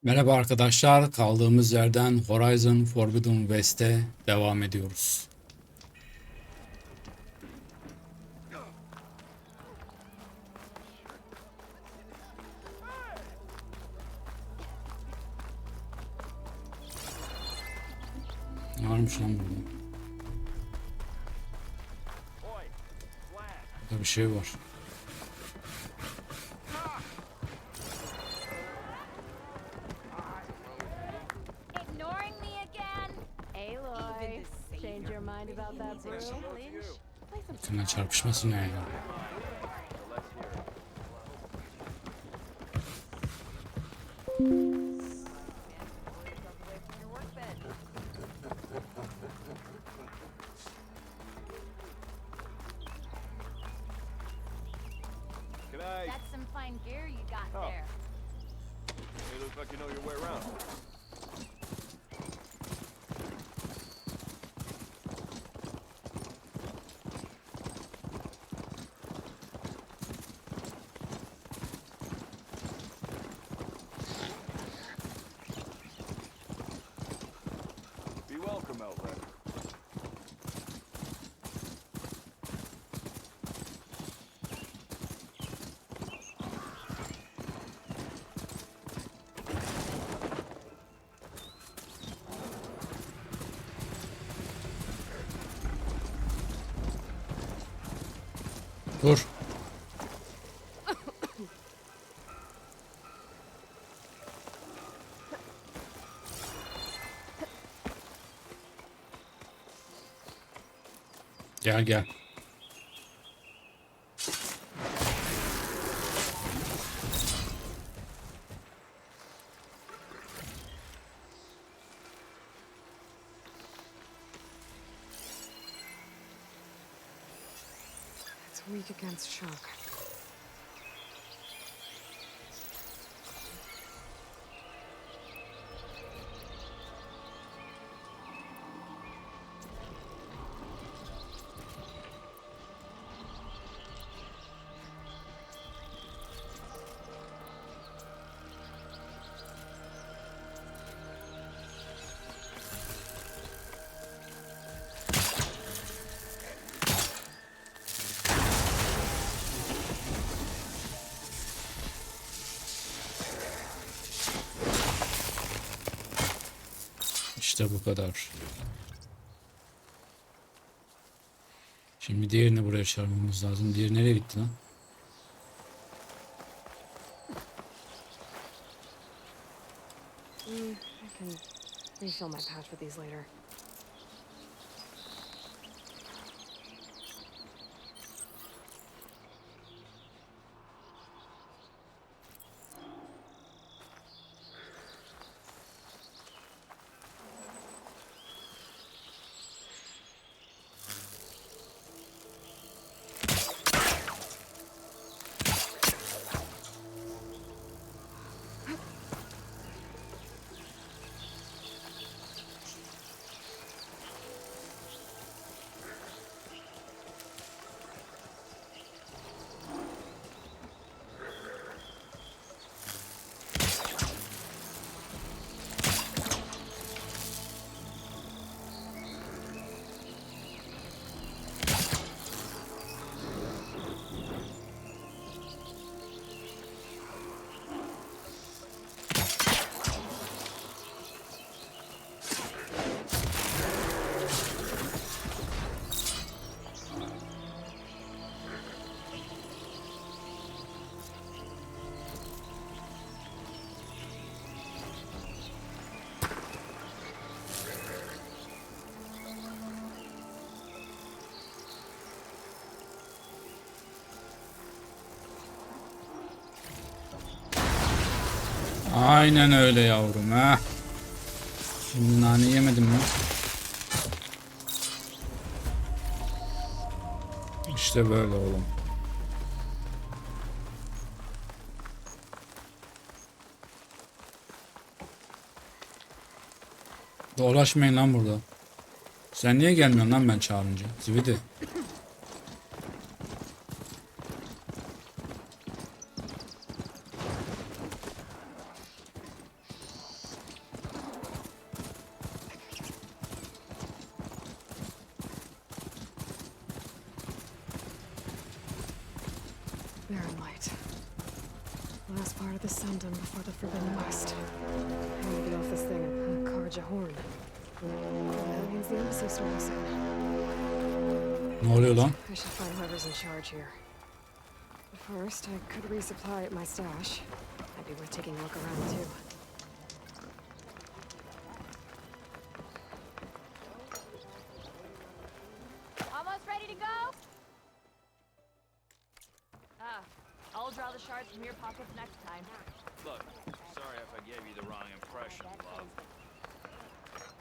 Merhaba arkadaşlar, kaldığımız yerden Horizon Forbidden West'e devam ediyoruz. Ne varmış lan burada? Burada bir şey var. Bakın çarpışması ne ya? That's some fine gear you got there. You look like you know your way around. Be welcome, Outlander. Dur. Gel gel. It's weak against shock. İşte bu kadar. Şimdi diğerini buraya çağırmamız lazım. Diğeri nereye gitti lan? I can refill my pouch with these later. Aynen öyle yavrum ha. Şimdi nane yemedim mi? İşte böyle oğlum. Dolaşmayın lan burada. Sen niye gelmiyorsun lan ben çağırınca? Zibidi. far to the Sundom before the Forbidden West. I want to get off this thing and carge a horn. That means the embassy store will soon. Ne oluyor lan? I should find whoever's in charge here. But first, I could resupply at my stash. Might be worth taking a look around too. Almost ready to go? I'll draw the shards from your pockets next time. Look, sorry if I gave you the wrong impression, love.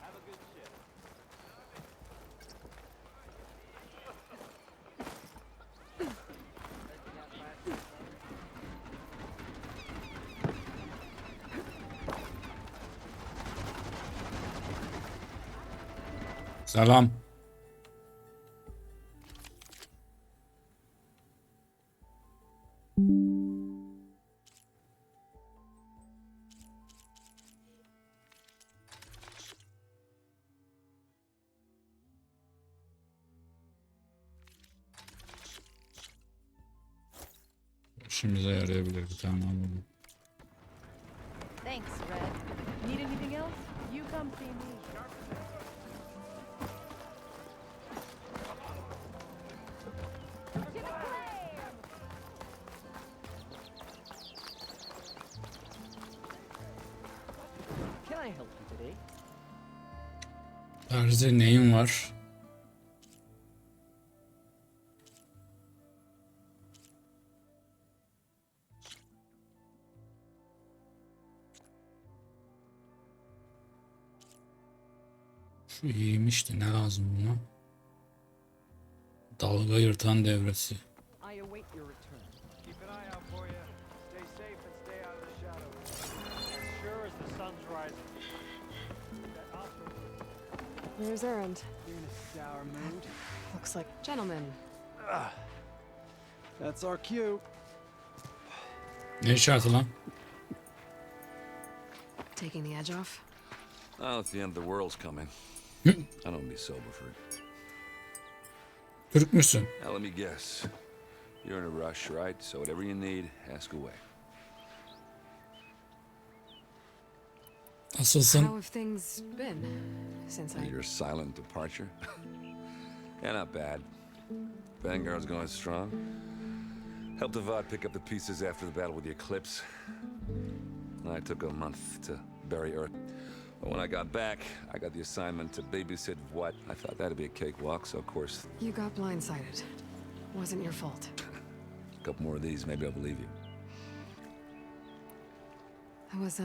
Have a good shift. Selam. İşimize yarayabilir bir tane alalım. Thanks, Red. Need anything else? You come see me. To the flame! Can I help you today? Terzi neyin var? Şu iyiymiş de ne lazım buna? Dalga yırtan devresi. I await your return. Keep an eye out for you. Stay safe and stay out of the shadows. As sure as the sun's rising. There's Errand. You're in a sour mood. Looks like gentlemen. That's our cue. Ne işareti lan? Taking the edge off. Oh, it's the end of the world's coming. I don't be sober for it. Türk müsün? Now let me guess. You're in a rush, right? So whatever you need, ask away. Nasılsın? How have things been since I... Your silent departure? Yeah, not bad. Vanguard's going strong. Helped Avad pick up the pieces after the battle with the Eclipse. I took a month to bury Earth. But when I got back, I got the assignment to babysit what? I thought that'd be a cakewalk, so of course... You got blindsided. Wasn't your fault. A couple more of these, maybe I'll believe you. I was,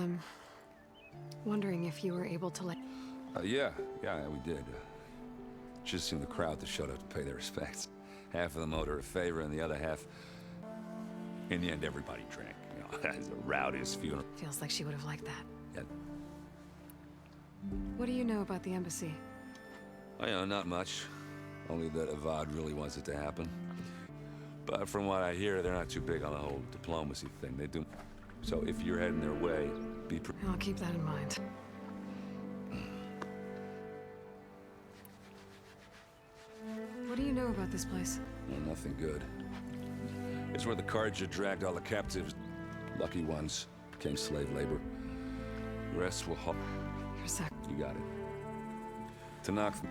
wondering if you were able to let... Yeah, we did. Just seemed the crowd that showed up to pay their respects. Half of them owed her a favor, and the other half... In the end, everybody drank. You know, it's the rowdiest funeral. Feels like she would have liked that. Yeah. What do you know about the embassy? Not much. Only that Avad really wants it to happen. But from what I hear, they're not too big on the whole diplomacy thing. They do. So if you're heading their way, be I'll keep that in mind. What do you know about this place? Well, nothing good. It's where the Carja dragged all the captives. Lucky ones became slave labor. The rest will haul. For a sec. You got it. To knock them,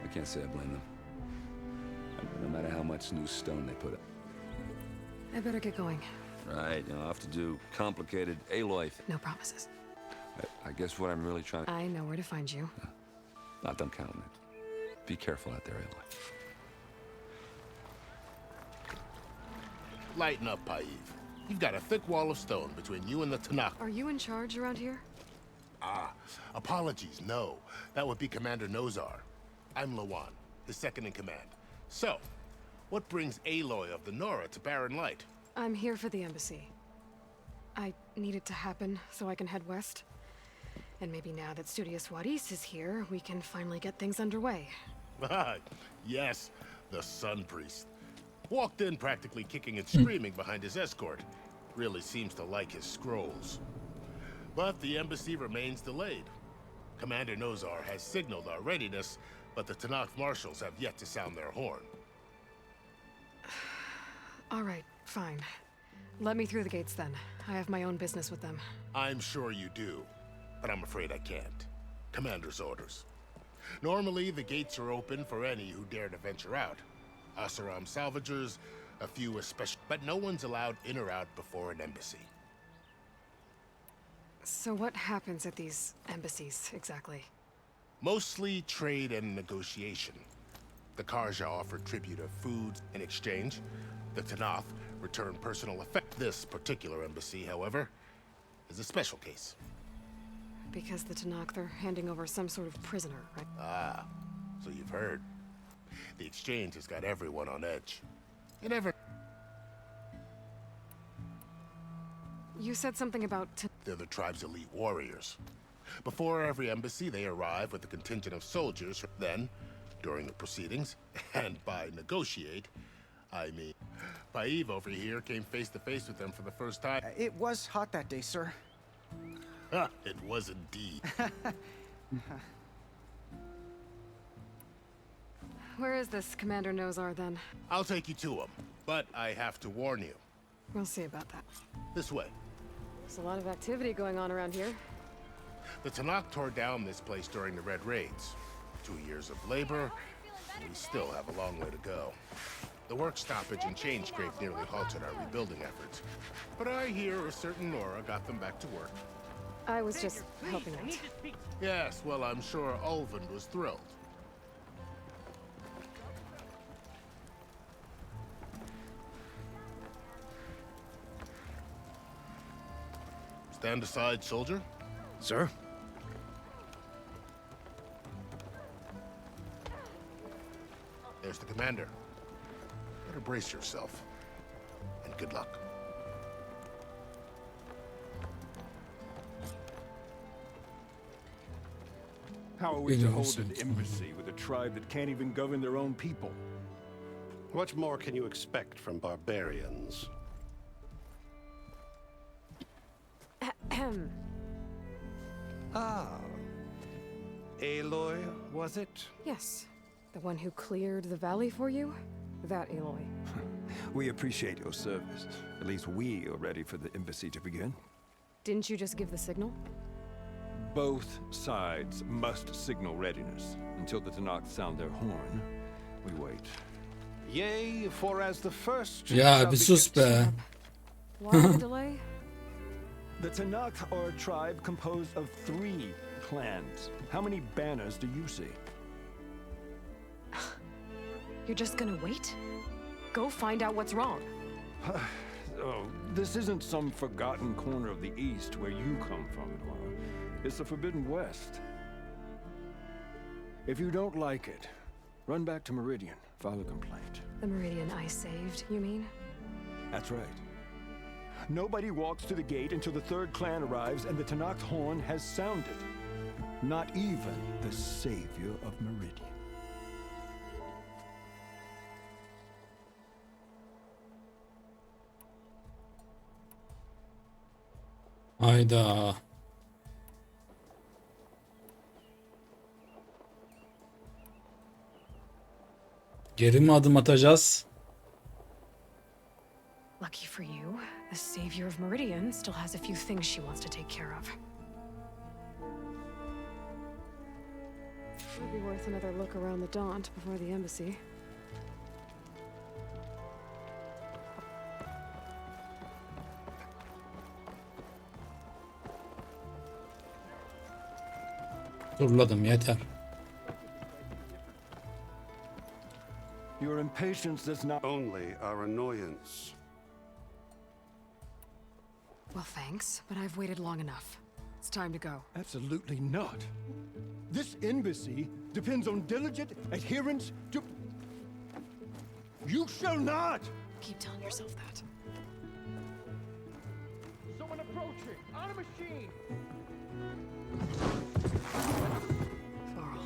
I can't say I blame them. No matter how much new stone they put up. I better get going. Right, I'll have to do complicated Aloy. No promises. I guess what I'm really trying to... I know where to find you. Not done counting it. Be careful out there, Aloy. Lighten up, Paiv. You've got a thick wall of stone between you and the Tanakh. Are you in charge around here? Apologies, no. That would be Commander Nozar. I'm Lawan, his second in command. So, what brings Aloy of the Nora to Barren Light? I'm here for the embassy. I need it to happen so I can head west. And maybe now that Studious Wadis is here, we can finally get things underway. Yes, the Sun Priest. Walked in practically kicking and screaming behind his escort. Really seems to like his scrolls. But the embassy remains delayed. Commander Nozar has signaled our readiness, but the Tanakh marshals have yet to sound their horn. All right, fine. Let me through the gates then. I have my own business with them. I'm sure you do, but I'm afraid I can't. Commander's orders. Normally, the gates are open for any who dare to venture out. Asaram salvagers, a few especially, but no one's allowed in or out before an embassy. So what happens at these embassies, exactly? Mostly trade and negotiation. The Karja offer tribute of food in exchange. The Tanath return personal effect. This particular embassy, however, is a special case. Because the Tanakh, they're handing over some sort of prisoner, right? Ah, so you've heard. The exchange has got everyone on edge. You said something about They're the tribe's elite warriors. Before every embassy, they arrive with a contingent of soldiers. Then, during the proceedings, and by negotiate, I mean, Paiv over here came face to face with them for the first time. It was hot that day, sir. Ha, it was indeed. Where is this Commander Nozar, then? I'll take you to him, but I have to warn you. We'll see about that. This way. There's a lot of activity going on around here. The Tanakh tore down this place during the Red Raids. 2 years of labor, and we still have a long way to go. The work stoppage and change scrape nearly halted our rebuilding efforts. But I hear a certain Nora got them back to work. I was just helping out. Yes, well, I'm sure Ulvin was thrilled. Stand aside, soldier. Sir? There's the commander. Better brace yourself. And good luck. How are we to hold an Innocent. embassy with a tribe that can't even govern their own people? What more can you expect from barbarians? Ahem. Ah. Aloy, was it? Yes. The one who cleared the valley for you? That Aloy. We appreciate your service. At least we are ready for the embassy to begin. Didn't you just give the signal? Both sides must signal readiness. Until the Tanakh sound their horn, we wait. Yea, for as the first Ya shall bir be sus be. Why the delay? The Tanakh are a tribe composed of 3 clans. How many banners do you see? You're just gonna wait? Go find out what's wrong. Oh, this isn't some forgotten corner of the East where you come from, Nora. It's the Forbidden West. If you don't like it, run back to Meridian, file a complaint. The Meridian I saved, you mean? That's right. Nobody walks to the gate until the 3rd clan arrives and the Tanakh's horn has sounded. Not even the savior of Meridian. Hayda. Geri mi adım atacağız? Lucky for you, the savior of Meridian still has a few things she wants to take care of. Might be worth another look around the Daunt before the embassy. Turladım yeter. Your impatience does not... only our annoyance. Well, thanks, but I've waited long enough. It's time to go. Absolutely not. This embassy depends on diligent adherence to... You shall not! Keep telling yourself that. Someone approaching! On a machine! Floral.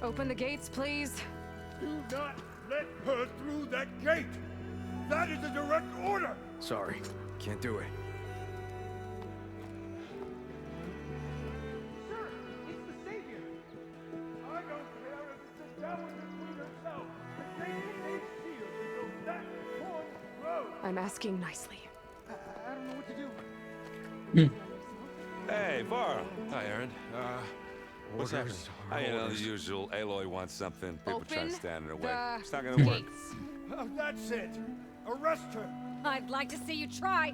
Open the gates, please. Do not let her through that gate! That is a direct order! Sorry, can't do it. I'm asking nicely. I don't know what to do. Hey, Varl. Hi, Aaron. What's happening? You know, the usual. Aloy wants something. People try to Open stand in her way. the It's not gonna work. gates. That's it. Arrest her. I'd like to see you try.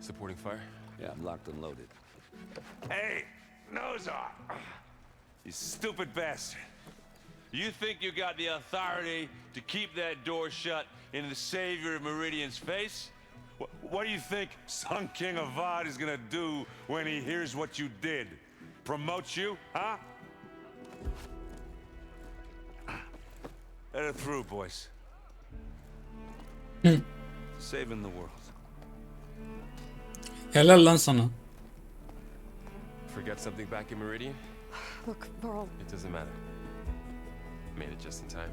Supporting fire? Yeah, I'm locked and loaded. Hey, nose off. You stupid bastard. You think you got the authority to keep that door shut in the savior of Meridian's face? What do you think Sun King of Vod is gonna do when he hears what you did? Promote you, huh? Let her through, boys. Saving the world. Helal lan sana. Forget something back in Meridian? Look, Varl, It doesn't matter. Made it just in time.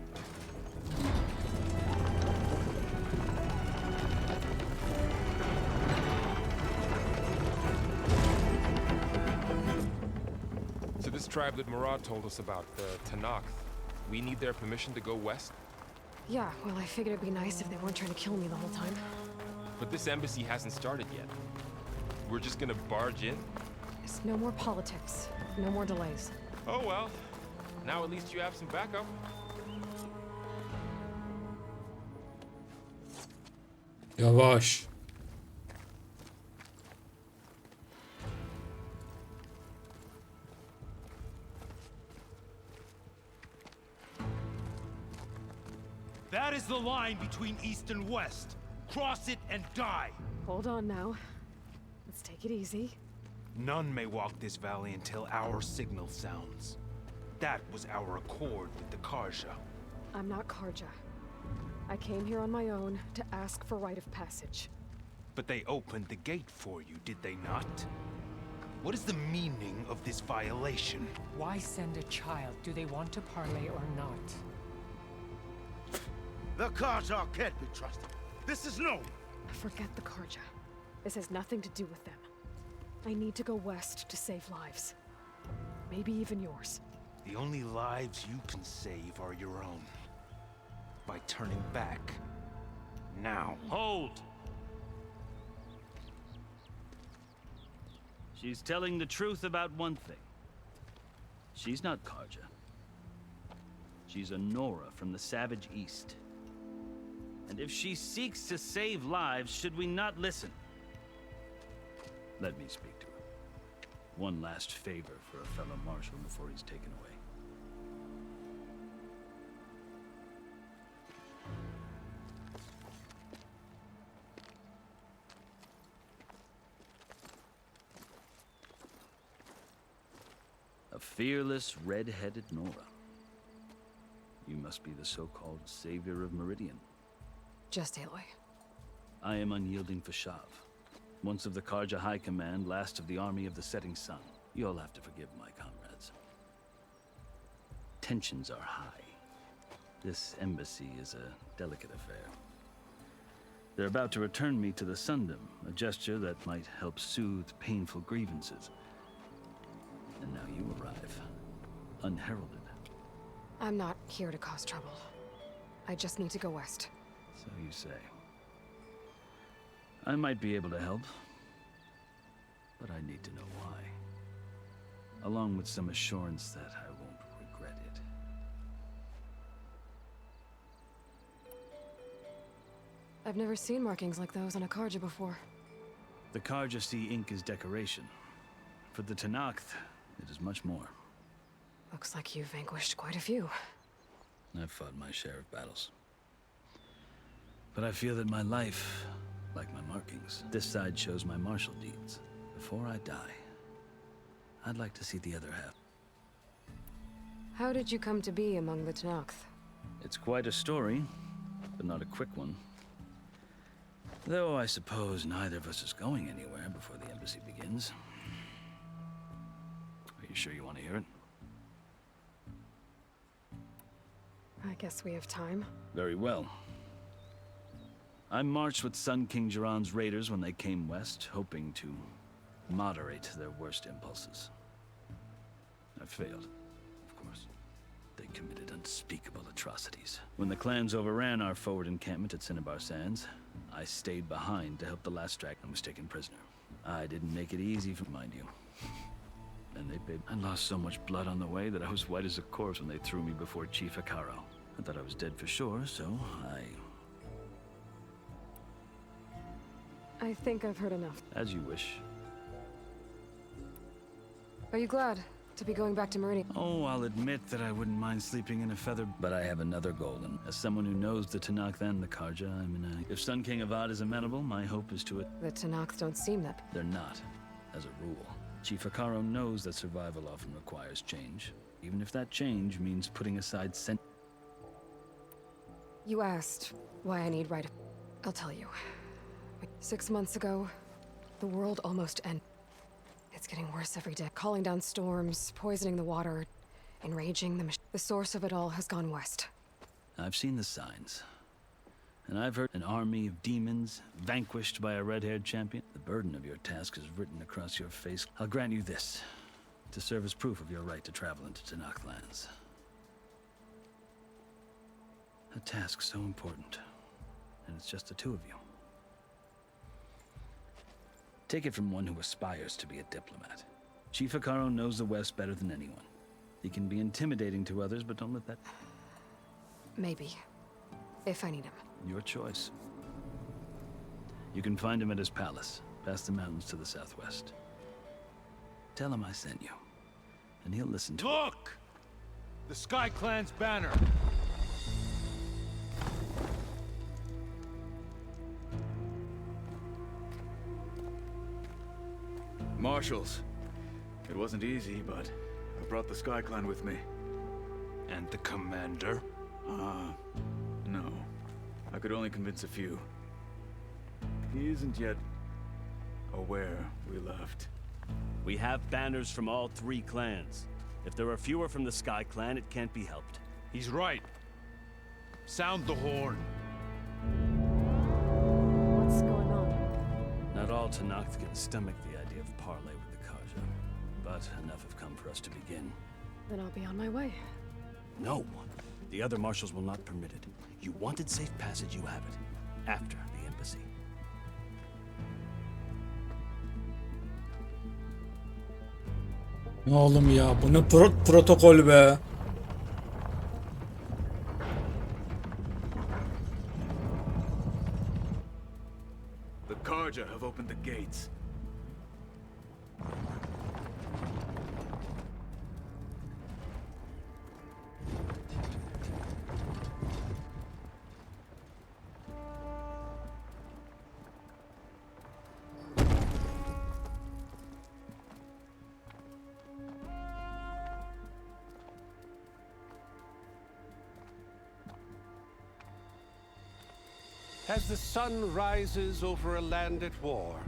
So this tribe that Murad told us about, the Tanakh, we need their permission to go west? yeah, well, I figured it'd be nice if they weren't trying to kill me the whole time. But this embassy hasn't started yet. We're just gonna barge in? It's no more politics, no more delays. Oh well. Now at least you have some backup. Yavaş. That is the line between East and West. Cross it and die. Hold on now. Let's take it easy. None may walk this valley until our signal sounds. That was our accord with the Karja. I'm not Karja. I came here on my own to ask for rite of passage. But they opened the gate for you, did they not? What is the meaning of this violation? Why send a child? Do they want to parley or not? The Karja can't be trusted. This is known. Forget the Karja. This has nothing to do with them. I need to go west to save lives. Maybe even yours. The only lives you can save are your own. By turning back. Now. Hold! She's telling the truth about one thing. She's not Karja. She's a Nora from the Savage East. And if she seeks to save lives, should we not listen? Let me speak to her. One last favor for a fellow marshal before he's taken away. A fearless, red-headed Nora. You must be the so-called savior of Meridian. Just Aloy. I am unyielding Fashav. Once of the Karja High Command, last of the army of the setting sun. You'll have to forgive my comrades. Tensions are high. This embassy is a delicate affair. They're about to return me to the Sundom, a gesture that might help soothe painful grievances. And now you arrive, unheralded. I'm not here to cause trouble. I just need to go west. So you say. I might be able to help, but I need to know why. Along with some assurance that I won't regret it. I've never seen markings like those on a Karja before. The Karja see ink as decoration. For the Tanakh, it is much more. Looks like you've vanquished quite a few. I've fought my share of battles. But I feel that my life, like my markings, this side shows my martial deeds. Before I die, I'd like to see the other half. How did you come to be among the Tanakh? It's quite a story, but not a quick one. Though I suppose neither of us is going anywhere before the embassy begins. Are you sure you want to hear it? I guess we have time. Very well. I marched with Sun King Jiran's raiders when they came west, hoping to moderate their worst impulses. I failed, of course. They committed unspeakable atrocities. When the clans overran our forward encampment at Cinnabar Sands, I stayed behind to help the last dragon and was taken prisoner. I didn't make it easy for, mind you. And they paid. I lost so much blood on the way that I was white as a corpse when they threw me before Chief Hikaro. I thought I was dead for sure, so I think I've heard enough. as you wish. Are you glad to be going back to Meridian? Oh, I'll admit that I wouldn't mind sleeping in a feather, but I have another goal, and as someone who knows the Tanakh and the Karja, I'm in a... If Sun King Avad is amenable, my hope is to it. The Tanakhs don't seem that. They're not, as a rule. Chief Hikaro knows that survival often requires change, even if that change means putting aside You asked why I need right. I'll tell you. 6 months ago, the world almost ended. It's getting worse every day. Calling down storms, poisoning the water, enraging the machine. The source of it all has gone west. I've seen the signs. And I've heard an army of demons vanquished by a red-haired champion. The burden of your task is written across your face. I'll grant you this, to serve as proof of your right to travel into Tanakh lands. A task so important, and it's just the two of you. Take it from one who aspires to be a diplomat. Chief Hikaro knows the West better than anyone. He can be intimidating to others, but don't let that... Maybe. If I need him. Your choice. You can find him at his palace, past the mountains to the southwest. Tell him I sent you, and he'll listen to... Look! The Sky Clan's banner! Marshals. It wasn't easy, but I brought the Sky Clan with me. And the commander? No. I could only convince a few. He isn't yet aware we left. We have banners from all 3 clans. If there are fewer from the Sky Clan, it can't be helped. He's right. Sound the horn. What's going on? Not all Tanakhs can stomach the idea of parley with the Karja, but enough have come for us to begin. Then I'll be on my way. No. The other marshals will not permit it. You wanted safe passage, you have it. After the embassy. Ne oğlum ya, bu ne protokol be. The Karja have opened the gates. As the sun rises over a land at war,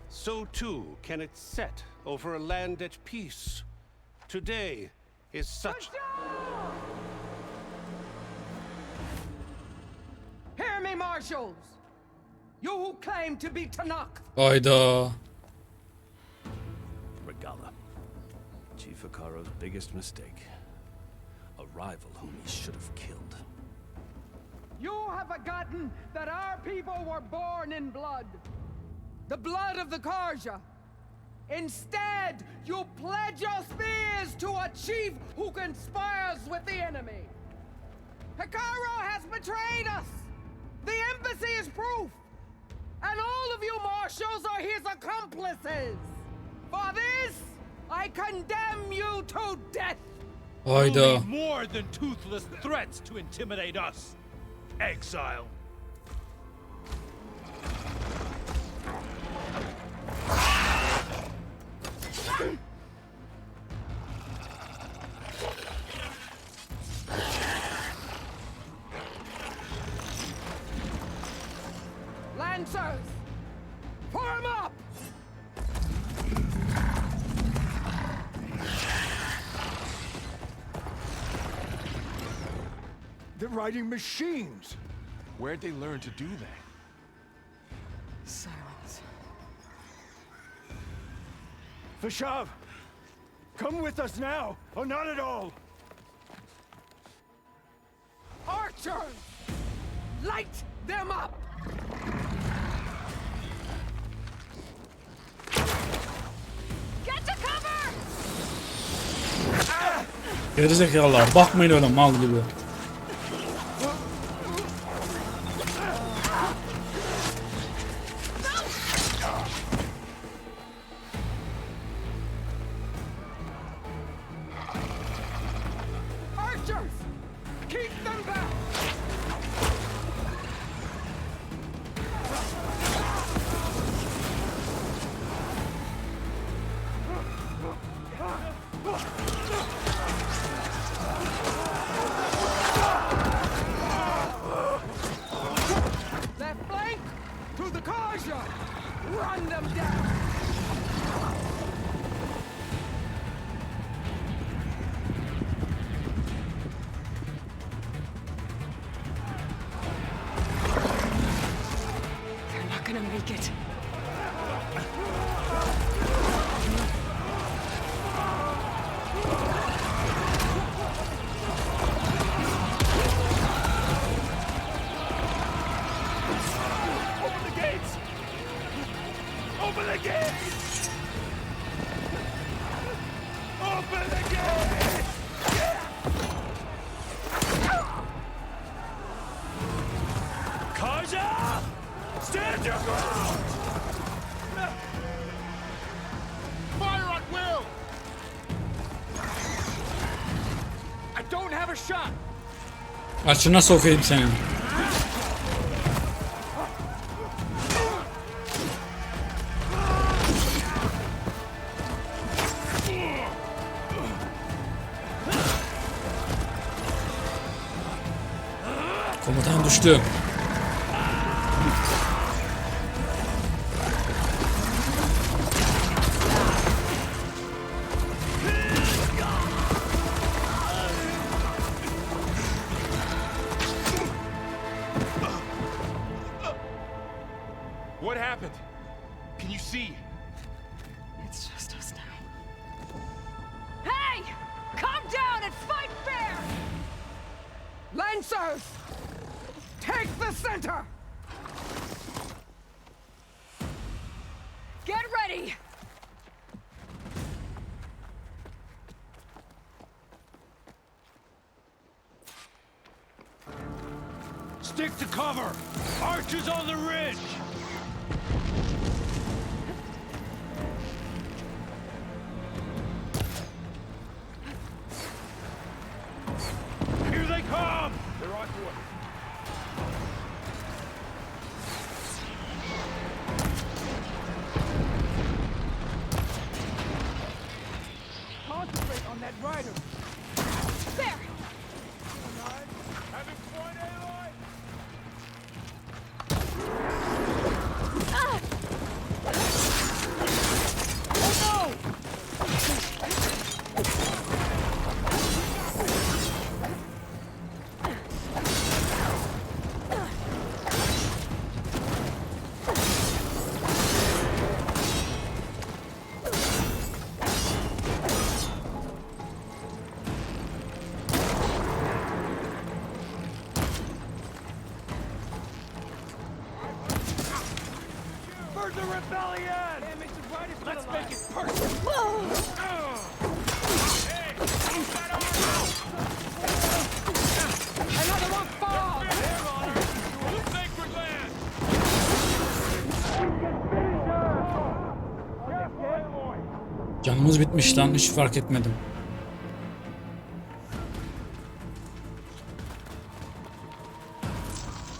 so too can it set over a land at peace. Today is such... Hear me, marshals! You who claim to be Tanakh! Hayda. Regala. Chief Hikaro's biggest mistake. A rival whom he should have killed. You have forgotten that our people were born in blood. The blood of the Karja. Instead, you pledge your spears to a chief who conspires with the enemy. Hikaro has betrayed us. The embassy is proof. And all of you marshals are his accomplices. For this, I condemn you to death. Hayda. Only more than toothless threats to intimidate us. Exile. Lancers, form up! They're riding machines! Where'd they learn to do that? Silence. Vashav! Come with us now, or not at all! Archers! Light them up! Get to cover! Gerizekalılar bakmayın öyle mal gibi. Archers! Keep them back! Left flank to the Karja! Run them down! They're not gonna make it. Open the gates! Open the gates! Open the gates! Kaja! Stand your ground! Fire at will! I don't have a shot! Açına sokayım seni. Komutan düştü. What happened? Can you see? It's just us now. Hey! Calm down and fight fair! Lancers! Take the center! Get ready! Stick to cover! Archers on the ridge! Here they come! They're on your way. Concentrate on that rider! There! Having point, Aloy? For the rebellion! Let's make it personal! Another one fall! Sacred land! Canımız bitmiş lan, hiç fark etmedim.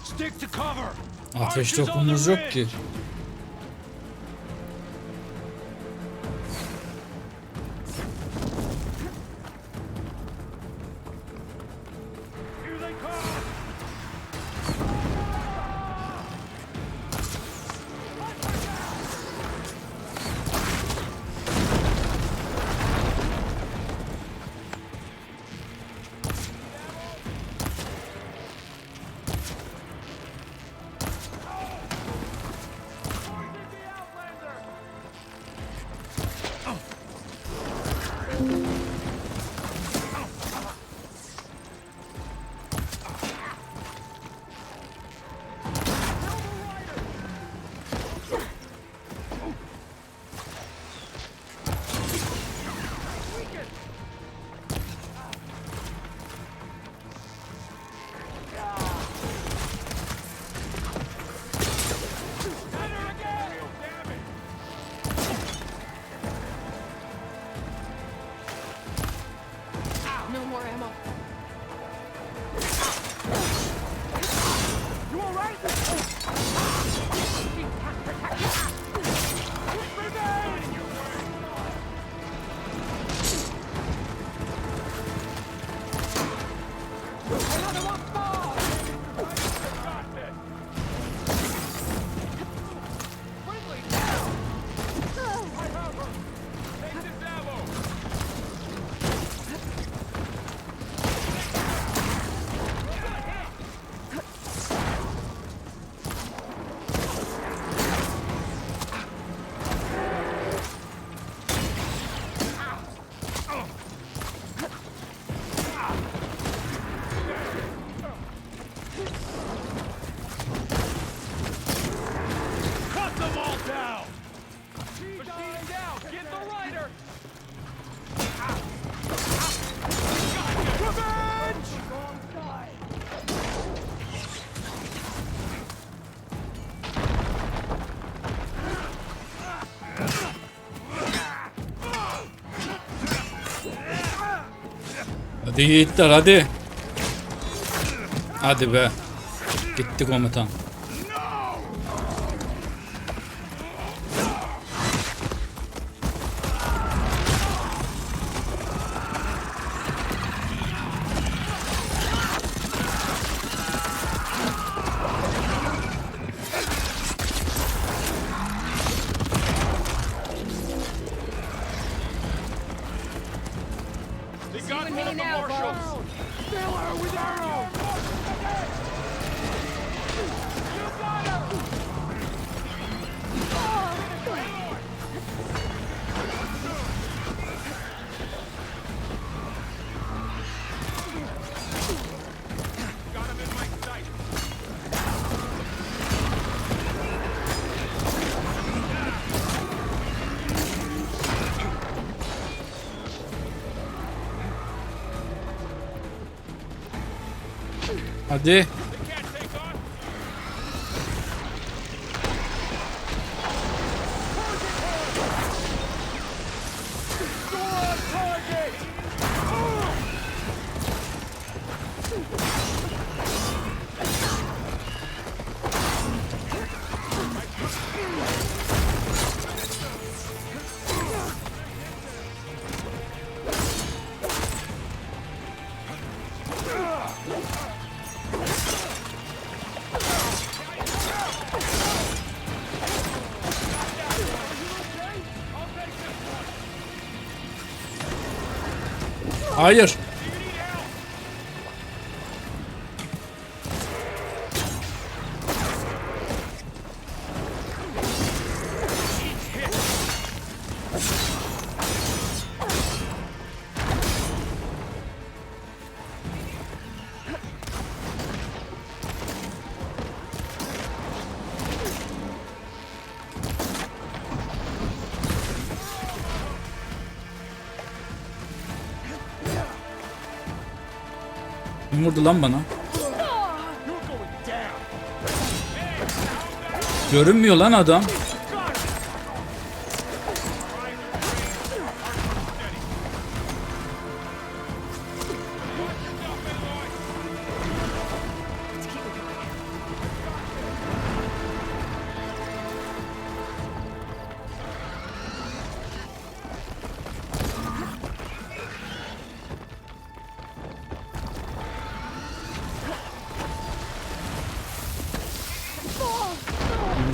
Stick to cover! Ateş topumuz yok ki. Here they come! Hadi yiğitler hadi. Hadi be. Gitti komutan. They got one of the marshals! Fill her with arrows! You got her! Got him in my sight! Hadi. Hayır. Kim vurdu lan bana? Görünmüyor lan adam.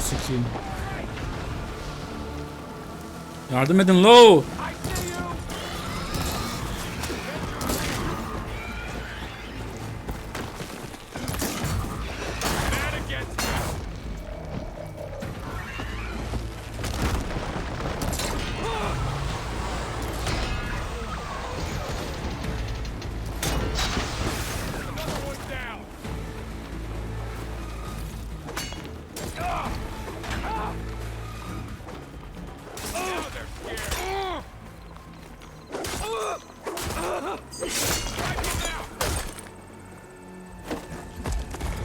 Sikeyim. Yardım edin lo.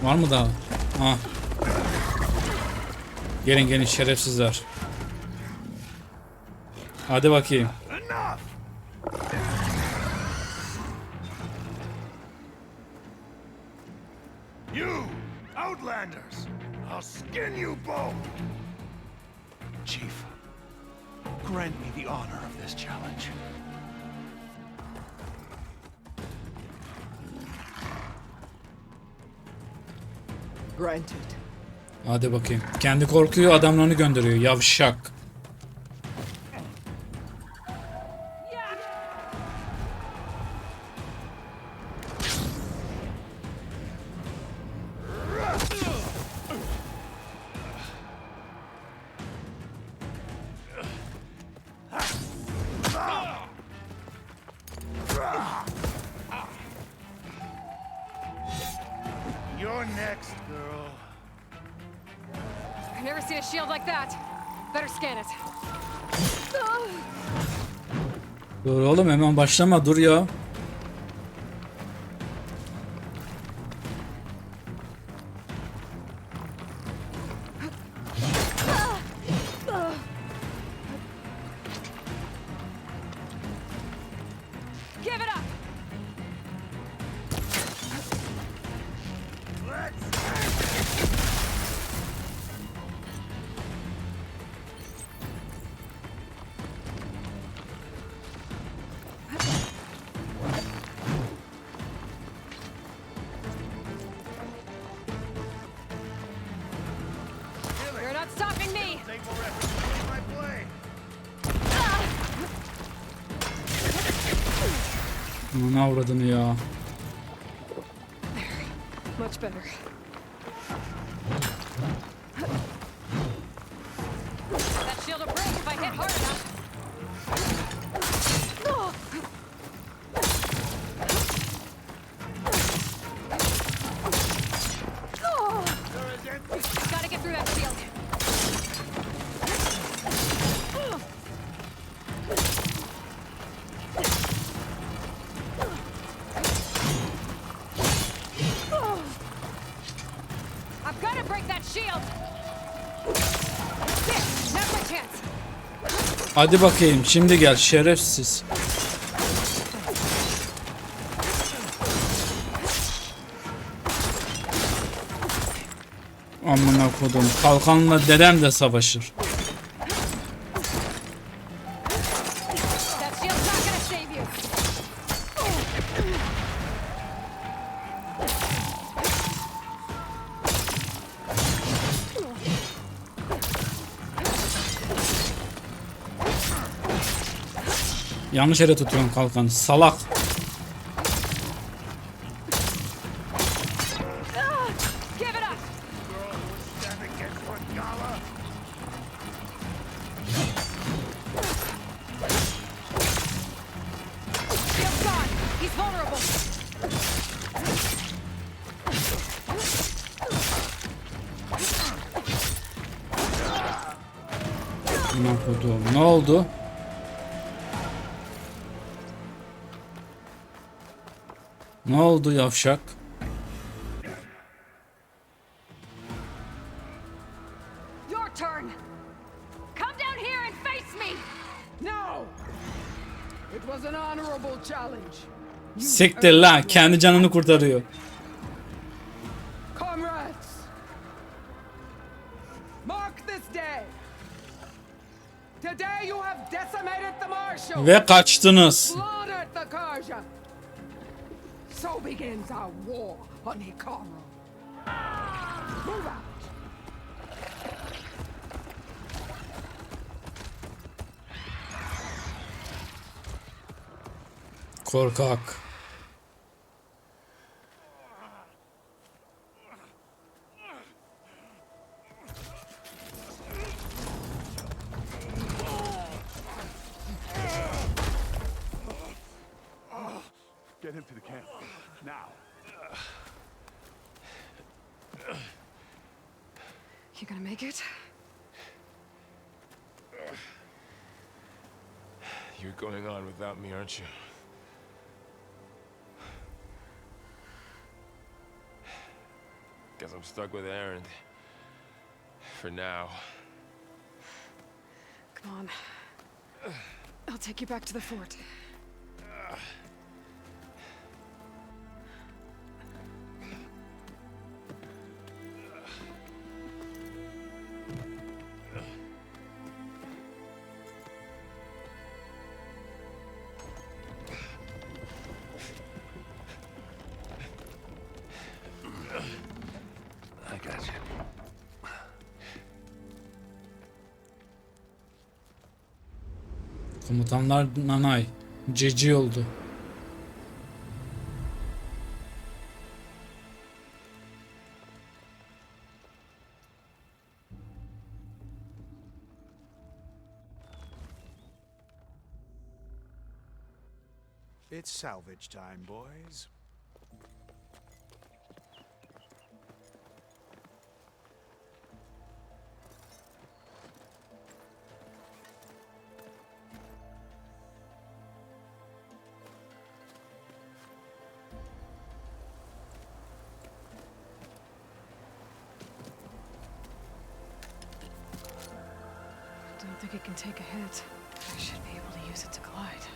Var mı daha? Ha. Gelin gelin şerefsizler. Hadi bakayım. You outlanders, I'll skin you both. Chief, grant me the honor of this challenge. Granted. Hadi bakayım. Kendi korkuyor, adamlarını gönderiyor. Yavşak. You're next, girl. I've never seen a shield like that. Better scan it. Dur oğlum hemen başlama dur ya. Give it up. Ne avradını ya. Much better. That shield will break if I hit hard enough. Gotta get through that shield. I've got to break that shield. There, now's my chance. Hadi bakayım şimdi gel şerefsiz. Amına kodum. Kalkanla dedem de savaşır. That shield's not gonna save you. Yanlış yere tutuyorsun kalkanı. Salak. Give it up. Shield's gone. He's vulnerable. Amına kodum. Ne oldu? Ne oldu yavşak? Your turn. Come down here and face me. No! It was an honorable challenge. Siktir lan. Kendi canını kurtarıyor. Comrades! Mark this day. Today you have decimated the marshal. Ve kaçtınız. Slaughtered the Karja. So begins our war on Hikaru. Move out. Korkak. Get him to the camp. Now. You gonna make it? You're going on without me, aren't you? Guess I'm stuck with Aaron. For now. Come on. I'll take you back to the fort. I got you. Komutanlar nanay. Cici oldu. It's salvage time, boys. Don't think it can take a hit. I should be able to use it to glide.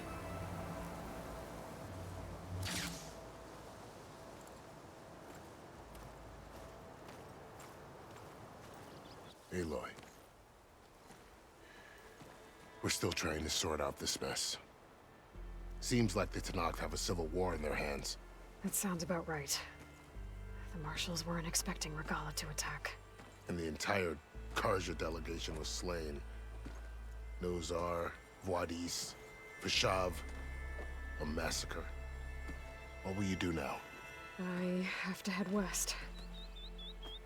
Aloy. We're still trying to sort out this mess. Seems like the Tanakh have a civil war in their hands. That sounds about right. The marshals weren't expecting Regala to attack. And the entire Karja delegation was slain. Nozar, Wadis, Vashav, a massacre. What will you do now? I have to head west.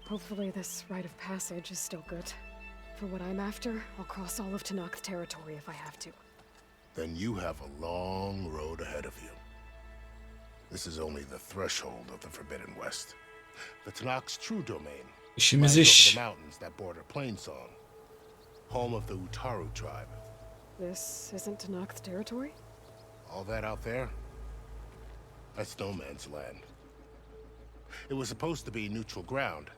Hopefully this rite of passage is still good. For what I'm after, I'll cross all of Tanakh territory if I have to. Then you have a long road ahead of you. This is only the threshold of the Forbidden West. The Tanakh's true domain İşimiz lies iş. over the mountains that border Plainsong, home of the Utaru tribe. This isn't Tanakh territory? All that out there? That's no man's land. It was supposed to be neutral ground,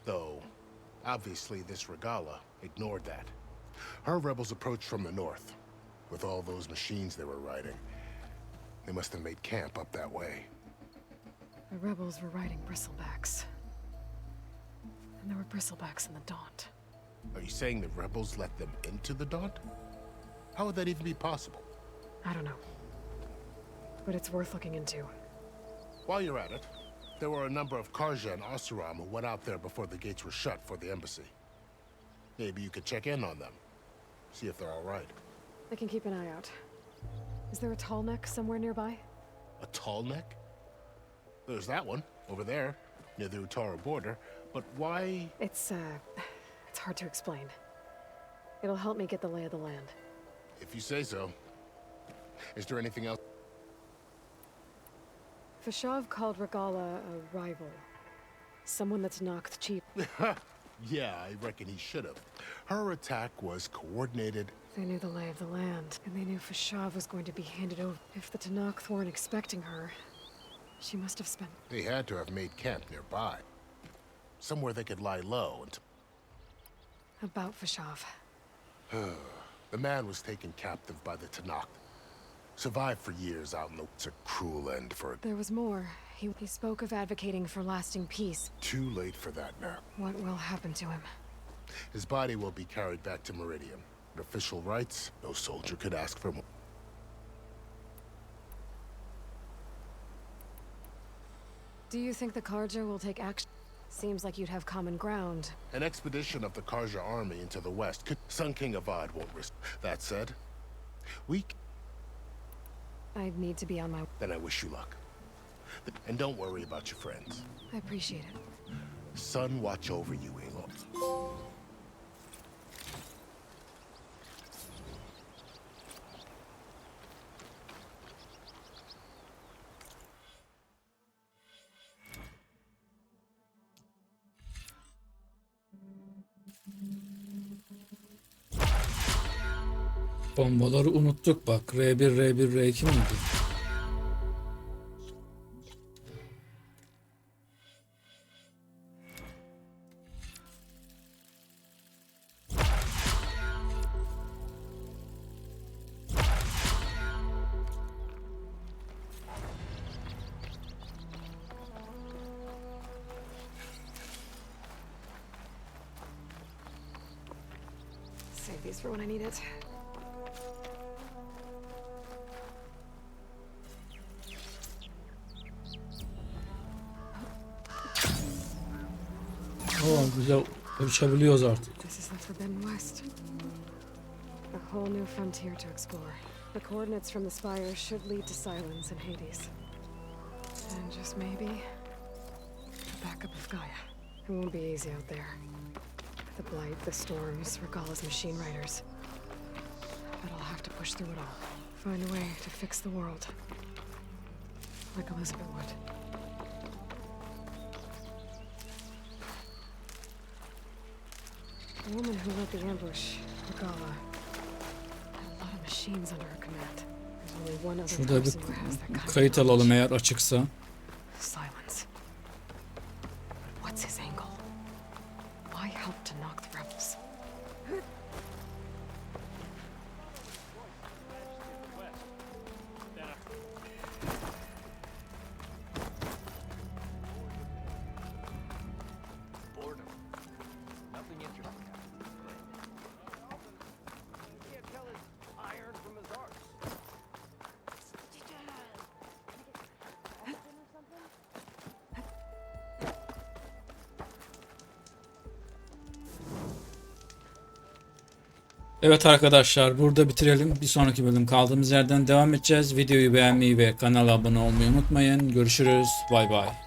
though obviously this Regala ignored that. Her rebels approached from the north. With all those machines they were riding, they must have made camp up that way. The rebels were riding bristlebacks. And there were bristlebacks in the Daunt. Are you saying the rebels let them into the Daunt? How would that even be possible? I don't know. But it's worth looking into. While you're at it, there were a number of Karja and Oseram who went out there before the gates were shut for the embassy. Maybe you could check in on them. See if they're all right. I can keep an eye out. Is there a tall neck somewhere nearby? A tall neck? There's that one, over there, near the Utaru border. But why? It's hard to explain. It'll help me get the lay of the land. If you say so. Is there anything else? Fashav called Regala a rival. Someone that's knocked cheap. Yeah, I reckon he should have. Her attack was coordinated. They knew the lay of the land, and they knew Fashav was going to be handed over. If the Tanakh weren't expecting her, she must have spent... They had to have made camp nearby. Somewhere they could lie low and... About Fashav. The man was taken captive by the Tanakh. Survived for years out in the... It's a cruel end for it. There was more. He spoke of advocating for lasting peace. Too late for that now. What will happen to him? His body will be carried back to Meridian. In official rights, no soldier could ask for more. Do you think the Karja will take action? Seems like you'd have common ground. An expedition of the Karja army into the west could... Sun King Avad won't risk. That said, I'd need to be on my... Then I wish you luck. And don't worry about your friends. I appreciate it. Sun watch over you, Aloy. Bombaları unuttuk bak. R1, R1, R2 miydi? Save these for when I need it. Oo, güzel uçabiliyoruz artık. This is the Forbidden West. A whole new frontier to explore. The coordinates from the spire should lead to silence in Hades. And just maybe, the backup of Gaia. It won't be easy out there. The blight, the storms, Regala's machine riders. But I'll have to push through it all. Find a way to fix the world. Like Elizabeth would. The woman who led the ambush, Regala, had a lot of machines under her command. There's only one other Şurada person who has that bir kind of kayıt alalım eğer açıksa. silence. What's his angle? Why help to knock the rebels? Boredom. Nothing interesting. Can't tell his iron from his arse. Evet arkadaşlar, burada bitirelim. Bir sonraki bölüm kaldığımız yerden devam edeceğiz. Videoyu beğenmeyi ve kanala abone olmayı unutmayın. Görüşürüz. Bay bay.